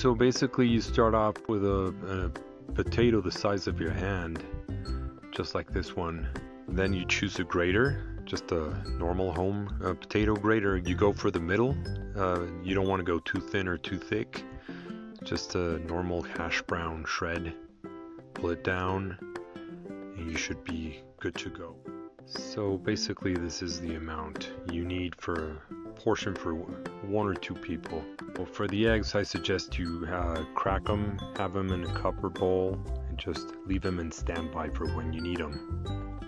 so basically you start off with a potato the size of your hand, just like this one. Then you choose a grater, just a normal home potato grater. You go for the middle. You don't want to go too thin or too thick. Just a normal hash brown shred. Pull it down, and you should be good to go. So basically this is the amount you need for a portion for 1 or 2 people. Well, for the eggs, I suggest you crack them, have them in a cup or bowl, and just leave them in standby for when you need them.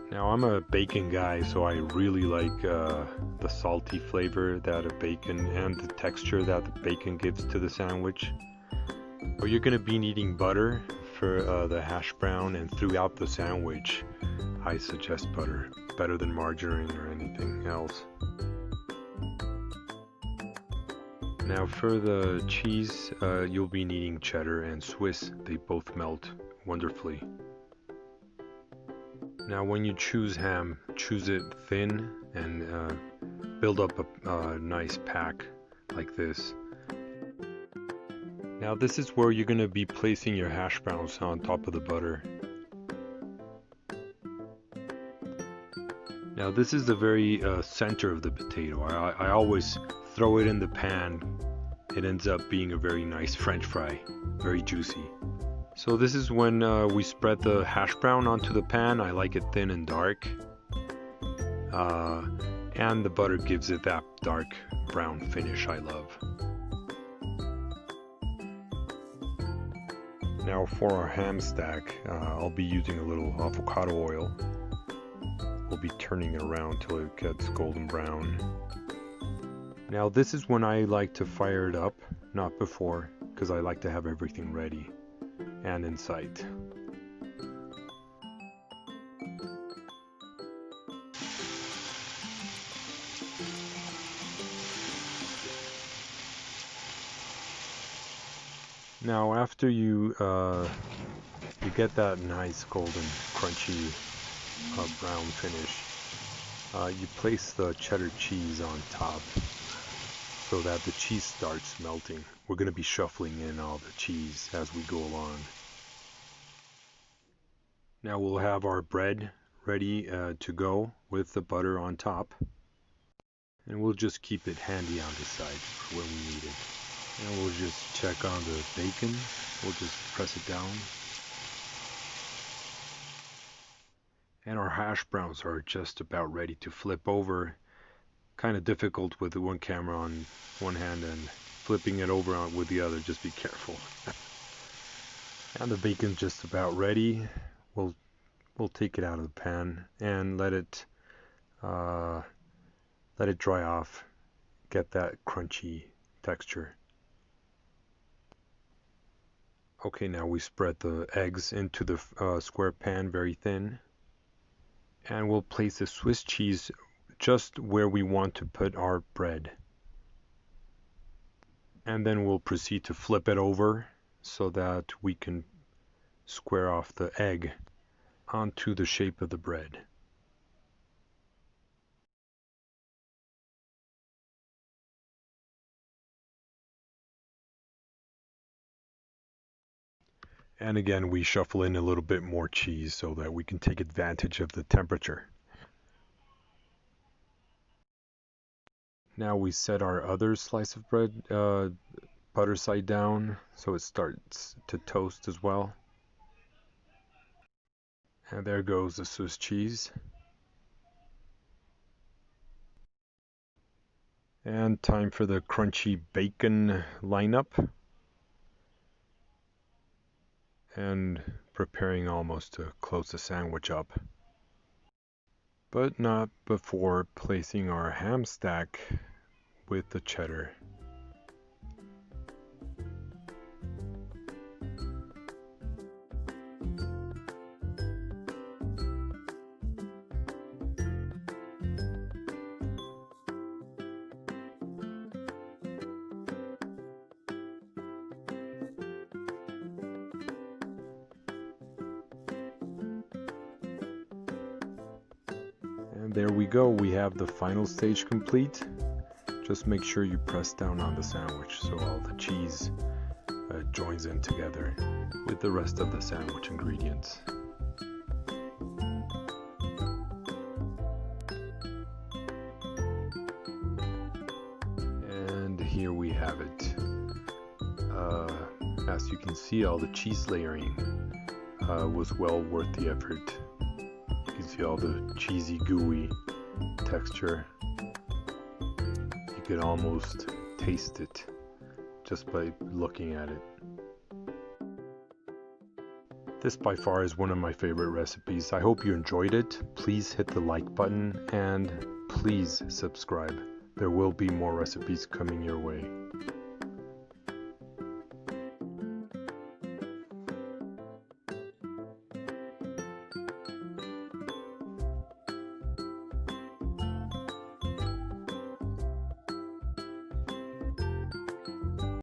Now I'm a bacon guy, so I really like the salty flavor that a bacon and the texture that the bacon gives to the sandwich. But you're going to be needing butter for the hash brown, and throughout the sandwich I suggest butter, better than margarine or anything else. Now for the cheese, you'll be needing cheddar and Swiss. They both melt wonderfully. Now when you choose ham, choose it thin and build up a nice pack like this. Now this is where you're going to be placing your hash browns on top of the butter. Now this is the very center of the potato. I always throw it in the pan. It ends up being a very nice French fry, very juicy. So this is when we spread the hash brown onto the pan. I like it thin and dark. And the butter gives it that dark brown finish I love. Now for our ham stack, I'll be using a little avocado oil. We'll be turning it around till it gets golden brown. Now this is when I like to fire it up, not before, because I like to have everything ready and in sight. Now after you get that nice golden crunchy brown finish, you place the cheddar cheese on top so that the cheese starts melting. We're going to be shuffling in all the cheese as we go along. Now we'll have our bread ready to go with the butter on top, and we'll just keep it handy on the side for when we need it. And we'll just check on the bacon. We'll just press it down. And our hash browns are just about ready to flip over. Kind of difficult with the one camera on one hand and flipping it over on with the other. Just be careful. And the bacon's just about ready. We'll take it out of the pan and let it dry off. Get that crunchy texture. Okay, now we spread the eggs into the square pan very thin. And we'll place the Swiss cheese just where we want to put our bread. And then we'll proceed to flip it over so that we can square off the egg onto the shape of the bread. And again, we shuffle in a little bit more cheese so that we can take advantage of the temperature. Now we set our other slice of bread butter side down so it starts to toast as well. And there goes the Swiss cheese. And time for the crunchy bacon lineup. And preparing almost to close the sandwich up. But not before placing our ham stack with the cheddar. And there we go, we have the final stage complete. Just make sure you press down on the sandwich so all the cheese joins in together with the rest of the sandwich ingredients. And here we have it. As you can see, all the cheese layering was well worth the effort. You can see all the cheesy, gooey texture. You can almost taste it just by looking at it. This by far is one of my favorite recipes. I hope you enjoyed it. Please hit the like button and please subscribe. There will be more recipes coming your way.